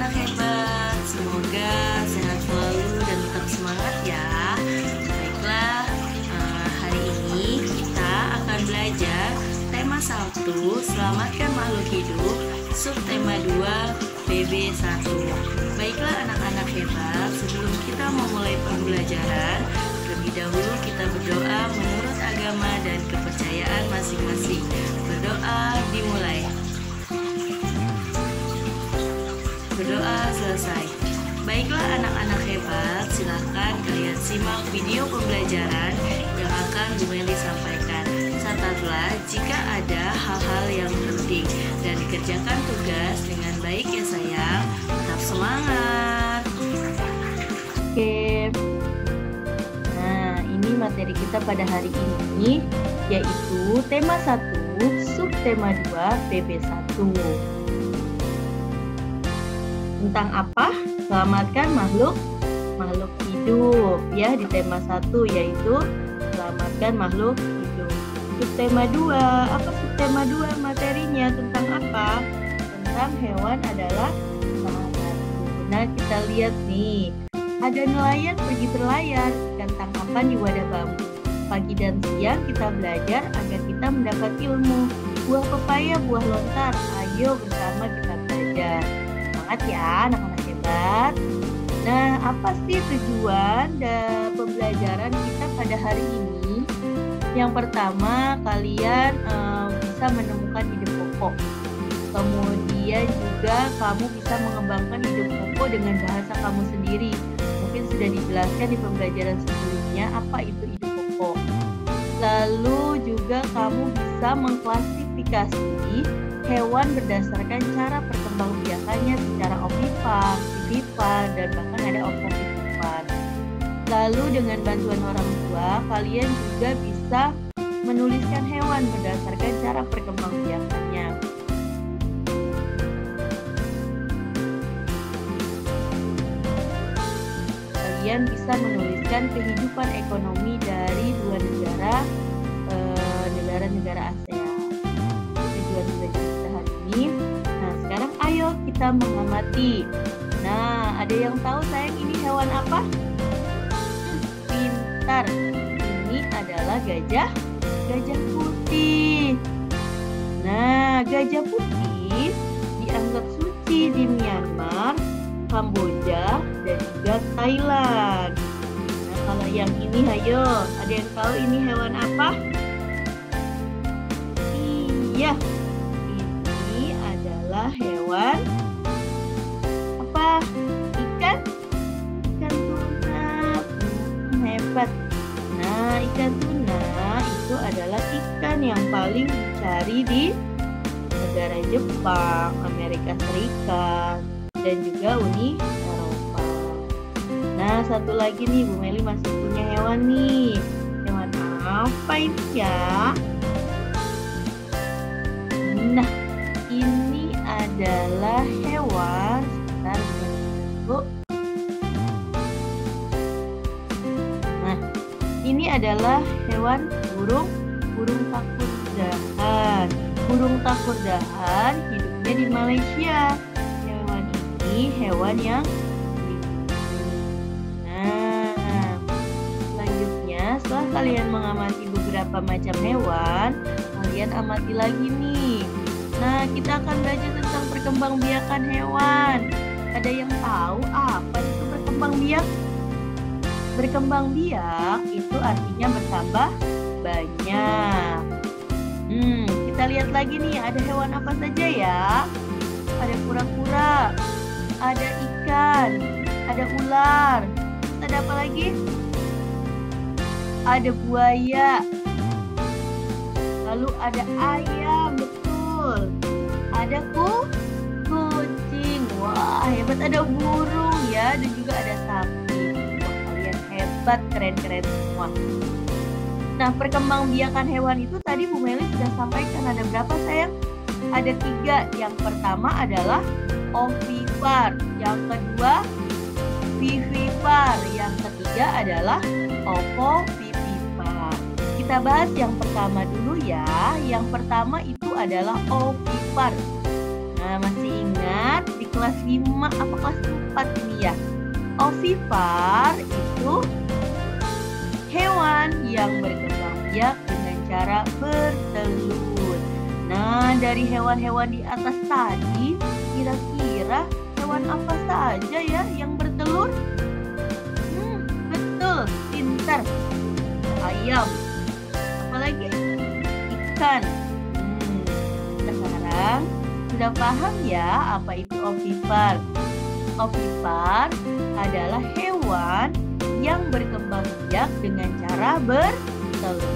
anak-anak hebat, semoga sehat selalu dan tetap semangat ya. Baiklah, hari ini kita akan belajar tema 1, selamatkan makhluk hidup, subtema 2, PB1. Baiklah anak-anak hebat, sebelum kita memulai pembelajaran, terlebih dahulu kita berdoa menurut agama dan kepercayaan masing-masing. Berdoa dimulai. Berdoa selesai. Baiklah anak-anak hebat, silahkan kalian simak video pembelajaran yang akan Bu Meli sampaikan. Catatlah jika ada hal-hal yang penting dan dikerjakan tugas dengan baik ya sayang. Tetap semangat. Oke. Nah, ini materi kita pada hari ini, yaitu tema 1, subtema 2, PB1. Tentang apa? Selamatkan makhluk hidup ya, di tema 1 yaitu selamatkan makhluk hidup. Subtema 2, apa subtema 2 materinya tentang apa? Tentang hewan adalah sahabat. Nah, kita lihat nih, ada nelayan pergi berlayar, ikan tangkapan di wadah bambu. Pagi dan siang kita belajar agar kita mendapat ilmu. Buah pepaya, buah lontar, ayo bersama kita belajar. Semangat ya anak-anak hebat. Nah, apa sih tujuan dan pembelajaran kita pada hari ini? Yang pertama, kalian bisa menemukan ide pokok. Kemudian juga kamu bisa mengembangkan ide pokok dengan bahasa kamu sendiri. Mungkin sudah dijelaskan di pembelajaran sebelumnya apa itu ide pokok. Lalu juga kamu bisa mengklasifikasi hewan berdasarkan cara perkembangbiakannya secara ovipar, vivipar, dan bahkan ada opovivipar. Lalu dengan bantuan orang tua, kalian juga bisa menuliskan hewan berdasarkan cara perkembangbiakannya. Kalian bisa menuliskan kehidupan ekonomi dari dua negara ASEAN. Tujuan belajar kita hari ini. Nah, sekarang ayo kita mengamati. Nah, ada yang tahu sayang ini hewan apa? Pintar. Ini adalah gajah putih. Nah, gajah putih dianggap suci di Myanmar, Kamboja, dan juga Thailand. Nah, kalau yang ini, ayo, ada yang tahu ini hewan apa? Iya, ini adalah hewan apa? Ikan tuna. Hebat. Nah, ikan tuna itu adalah ikan yang paling dicari di negara Jepang, Amerika Serikat, dan juga Uni Eropa. Nah, satu lagi nih, Bu Meli masih punya hewan nih. Hewan apa ini ya? Nah, ini adalah hewan. Sebentar, Bu. Nah, ini adalah hewan burung takurdahan. Burung takurdahan hidupnya di Malaysia. Hewan ini hewan yang setelah kalian mengamati beberapa macam hewan, kalian amati lagi nih. Nah, kita akan belajar tentang perkembangbiakan hewan. Ada yang tahu apa itu berkembangbiak? Berkembangbiak itu artinya bertambah banyak. Kita lihat lagi nih, ada hewan apa saja ya? Ada kura-kura, ada ikan, ada ular. Ada apa lagi? Ada buaya, lalu ada ayam, betul. Ada kucing, wah hebat. Ada burung ya, dan juga ada sapi. Wah, kalian hebat, keren-keren semua. Nah, perkembangbiakan hewan itu tadi Bu Meli sudah sampaikan. Ada berapa sayang? Ada 3. Yang pertama adalah ovipar, yang kedua vivipar, yang ketiga adalah opovivipar. Kita bahas yang pertama dulu ya. Yang pertama itu adalah ovipar. Nah, masih ingat di kelas 5 apa kelas 4 ini ya? Ovipar itu hewan yang berkembang biak dengan cara bertelur. Nah, dari hewan-hewan di atas tadi, kira-kira hewan apa saja ya yang bertelur? Betul, pintar. Ayam. Apalagi? Ikan. Sekarang sudah paham ya apa itu ovipar? Ovipar adalah hewan yang berkembang biak dengan cara bertelur.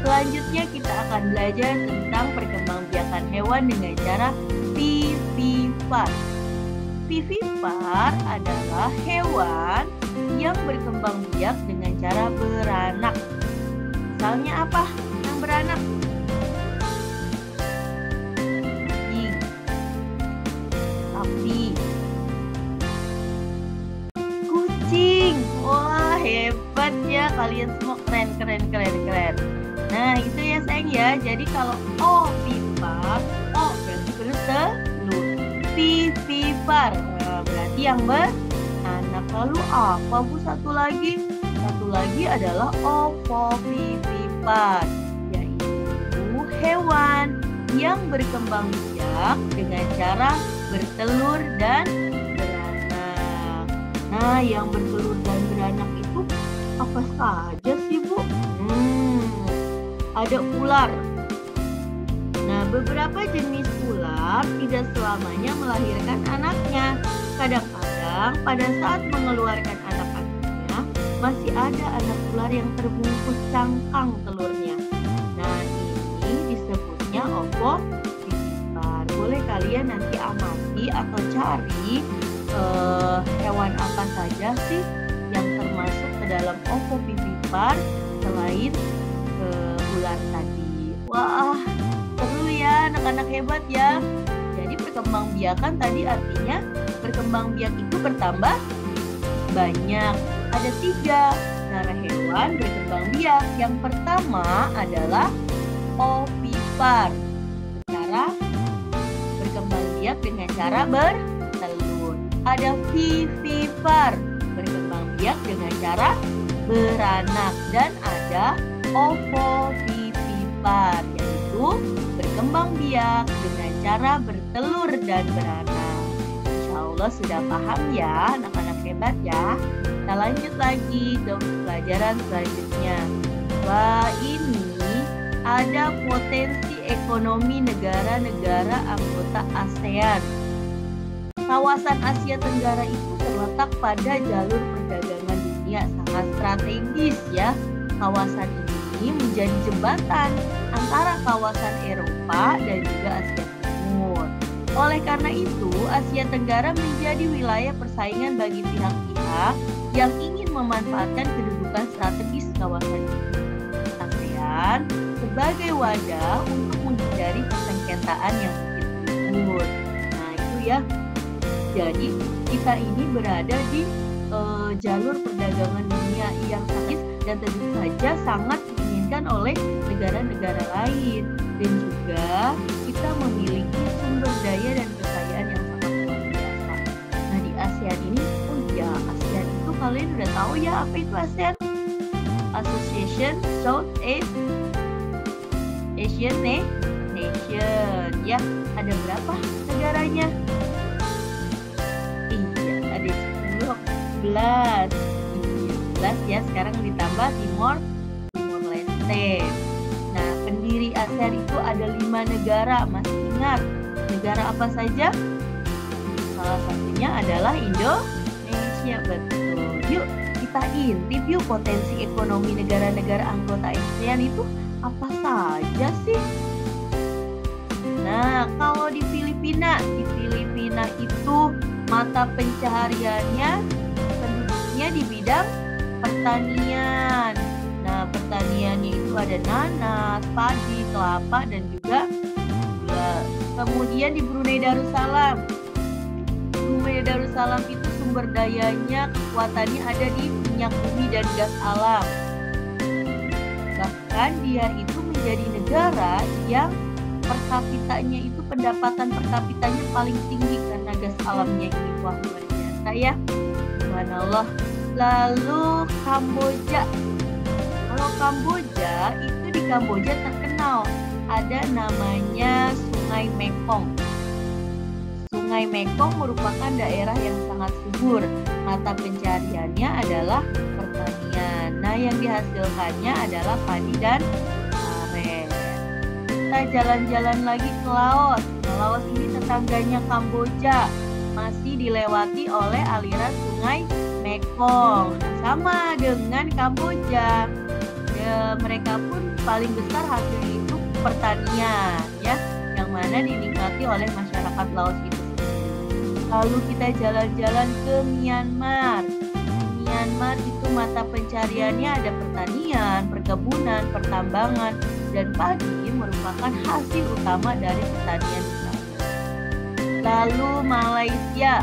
Selanjutnya kita akan belajar tentang perkembangbiakan hewan dengan cara vivipar. Vivipar adalah hewan yang berkembang biak dengan cara beranak. Misalnya apa yang beranak? Anjing, sapi, kucing. Wah, hebat ya kalian semua, keren. Nah, itu ya sayang ya. Jadi kalau ovipar, O berarti bertelur, vivipar berarti yang beranak. Lalu apa Bu satu lagi? Satu lagi adalah ovovivipar, yaitu hewan yang berkembang biak dengan cara bertelur dan beranak. Nah, yang bertelur dan beranak itu apa saja sih Bu? Ada ular. Nah, beberapa jenis ular tidak selamanya melahirkan anaknya. Kadang-kadang pada saat mengeluarkan anak-anaknya, masih ada anak ular yang terbungkus cangkang telurnya. Nah, ini disebutnya ovovivipar. Boleh kalian nanti amati atau cari hewan apa saja sih yang termasuk ke dalam ovovivipar selain ular tadi. Wah, seru ya, anak-anak hebat ya. Jadi perkembangbiakan tadi artinya berkembang biak itu bertambah banyak. Ada 3 cara hewan berkembang biak. Yang pertama adalah ovipar, cara berkembang biak dengan cara bertelur. Ada vivipar, berkembang biak dengan cara beranak. Dan ada ovovivipar, yaitu berkembang biak dengan cara bertelur dan beranak. Insya Allah sudah paham ya, anak-anak hebat ya. Kita lanjut lagi ke pelajaran selanjutnya. Wah, ini ada potensi ekonomi negara-negara anggota ASEAN. Kawasan Asia Tenggara itu terletak pada jalur perdagangan dunia sangat strategis ya. Kawasan ini menjadi jembatan antara kawasan Eropa dan juga Asia Timur. Oleh karena itu, Asia Tenggara menjadi wilayah persaingan bagi pihak-pihak yang ingin memanfaatkan kedudukan strategis kawasan ini. ASEAN sebagai wadah untuk menghindari persengketaan yang begitu ribut. Nah, itu ya. Jadi, kita ini berada di jalur perdagangan dunia yang strategis dan tentu saja sangat diinginkan oleh negara-negara lain, dan juga kita memiliki sumber daya dan kekayaan yang sangat luar biasa. Nah, di ASEAN ini, ASEAN itu kalian udah tahu ya apa itu ASEAN? Association Southeast Asian Nation. Ya, ada berapa negaranya? Iya, ada 11 ya, sekarang ditambah Timor Leste. Nah, pendiri ASEAN itu ada 5 negara. Masih ingat negara apa saja? Salah satunya adalah Indonesia. Betul. Yuk kita intip yuk potensi ekonomi negara-negara anggota ASEAN itu apa saja sih? Nah, kalau di Filipina itu mata pencahariannya penduduknya di bidang pertanian. Nah, pertaniannya itu ada nanas, padi, kelapa, dan juga gula. Kemudian di Brunei Darussalam itu sumber dayanya, kekuatannya ada di minyak bumi dan gas alam. Bahkan dia itu menjadi negara yang per kapitanya itu pendapatan per kapitanya paling tinggi karena gas alamnya ini. Wah, luar biasa ya. Subhanallah. Lalu Kamboja. Kalau Kamboja itu di Kamboja terkenal ada namanya Sungai Mekong. Sungai Mekong merupakan daerah yang sangat subur. Mata pencariannya adalah pertanian. Nah, yang dihasilkannya adalah padi dan aren. Kita jalan-jalan lagi ke Laos. Nah, Laos ini tetangganya Kamboja. Masih dilewati oleh aliran Sungai Mekong. Nah, sama dengan Kamboja. Ya, mereka pun paling besar hasilnya itu pertanian, ya, yang mana dinikmati oleh masyarakat Laos itu. Lalu kita jalan-jalan ke Myanmar. Di Myanmar itu mata pencariannya ada pertanian, perkebunan, pertambangan, dan padi merupakan hasil utama dari pertanian di sana. Lalu Malaysia.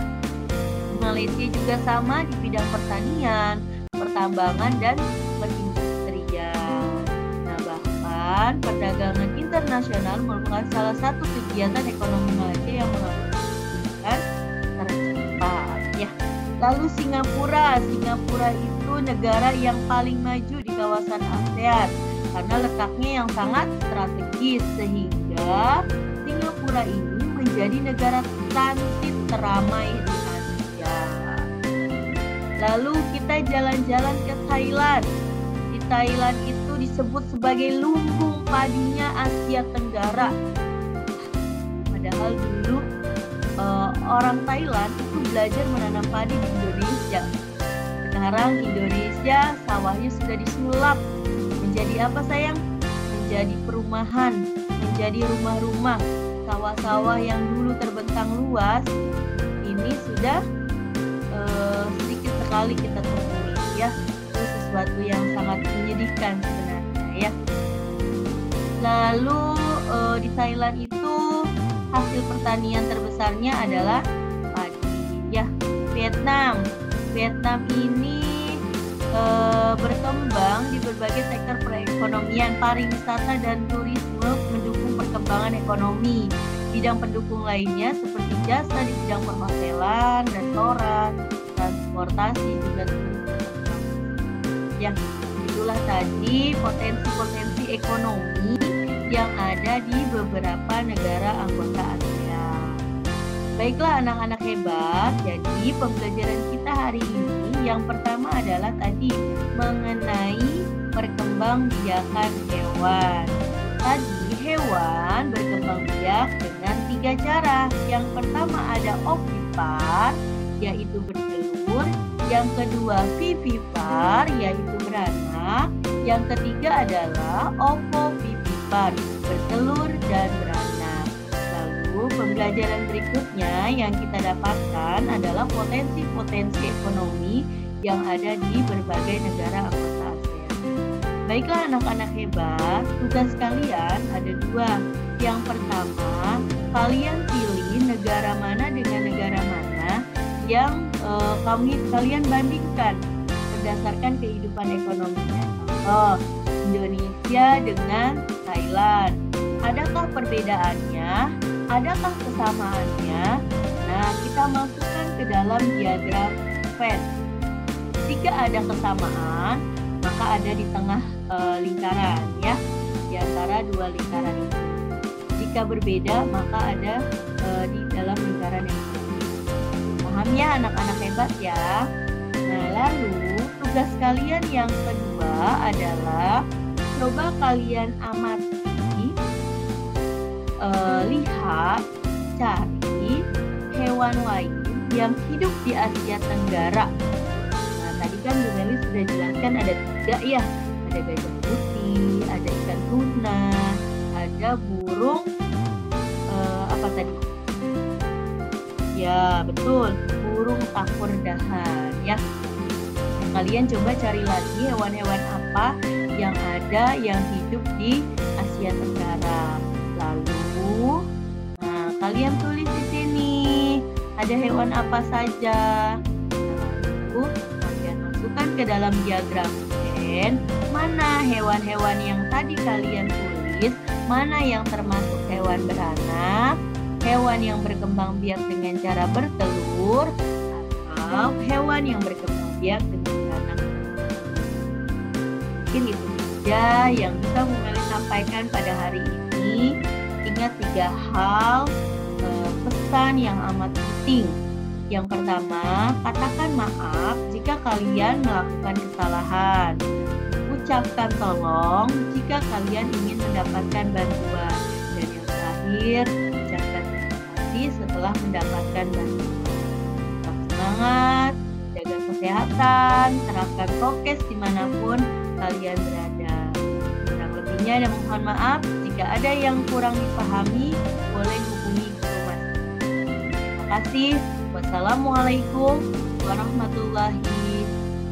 Malaysia juga sama di bidang pertanian, pertambangan, dan perindustrian. Nah, bahkan perdagangan internasional merupakan salah satu kegiatan ekonomi Malaysia yang menghasilkan tercepat, ya. Lalu Singapura. Singapura itu negara yang paling maju di kawasan ASEAN karena letaknya yang sangat strategis, sehingga Singapura ini menjadi negara transit teramai di Asia. Lalu kita jalan-jalan ke Thailand. Di Thailand itu disebut sebagai lumbung padinya Asia Tenggara. Padahal dulu orang Thailand itu belajar menanam padi di Indonesia. Sekarang Indonesia sawahnya sudah disulap menjadi apa sayang? Menjadi perumahan, menjadi rumah-rumah. Sawah-sawah yang dulu terbentang luas ini sudah sedikit sekali kita temui, ya. Itu sesuatu yang sangat menyedihkan sebenarnya, ya. Lalu di Thailand itu hasil pertanian terbesarnya adalah padi, ya. Vietnam ini berkembang di berbagai sektor perekonomian, pariwisata dan turisme mendukung perkembangan ekonomi. Bidang pendukung lainnya seperti jasa di bidang perhotelan, restoran, transportasi juga turisme. Ya, itulah tadi potensi-potensi ekonomi yang ada di beberapa negara anggota ASEAN. Baiklah anak-anak hebat, jadi pembelajaran kita hari ini yang pertama adalah tadi mengenai perkembangbiakan hewan. Tadi hewan berkembang biak dengan 3 cara. Yang pertama ada ovipar, yaitu bertelur. Yang kedua vivipar, yaitu beranak. Yang ketiga adalah ovovivipar, bertelur dan beranak. Lalu pembelajaran berikutnya yang kita dapatkan adalah potensi-potensi ekonomi yang ada di berbagai negara anggota ASEAN. Baiklah anak-anak hebat, tugas kalian ada 2. Yang pertama, kalian pilih negara mana dengan negara mana yang kalian bandingkan berdasarkan kehidupan ekonominya. Contoh, Indonesia dengan Thailand. Adakah perbedaannya? Adakah kesamaannya? Nah, kita masukkan ke dalam diagram Venn. Jika ada kesamaan, maka ada di tengah lingkaran, ya, di antara 2 lingkaran itu. Jika berbeda, maka ada di dalam lingkaran yang sama. Paham ya anak-anak hebat ya? Nah, lalu tugas kalian yang kedua adalah coba kalian amati, lihat, cari hewan lain yang hidup di Asia Tenggara. Nah, tadi kan Bu Meli sudah jelaskan ada 3 ya. Ada gajah putih, ada ikan tuna, ada burung apa tadi? Ya, betul, burung takurdahan ya. Kalian coba cari lagi hewan-hewan apa yang ada yang hidup di Asia Tenggara. Lalu, nah, kalian tulis di sini ada hewan apa saja. Lalu kalian masukkan ke dalam diagram Venn mana hewan-hewan yang tadi kalian tulis menulis mana yang termasuk hewan beranak, hewan yang berkembang biak dengan cara bertelur, atau hewan yang berkembang biak dengan beranak. Mungkin itu saja yang bisa Bu Meli sampaikan pada hari ini. Ingat 3 hal pesan yang amat penting. Yang pertama, katakan maaf jika kalian melakukan kesalahan. Ucapkan tolong jika kalian ingin mendapatkan bantuan. Dan yang terakhir, ucapkan terima kasih setelah mendapatkan bantuan. Tetap semangat, jaga kesehatan, terapkan prokes dimanapun kalian berada. Kurang lebihnya dan mohon maaf jika ada yang kurang dipahami, boleh hubungi guru Mas. Terima kasih. Wassalamualaikum warahmatullahi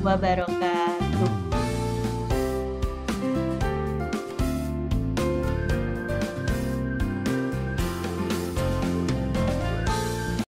wabarakatuh.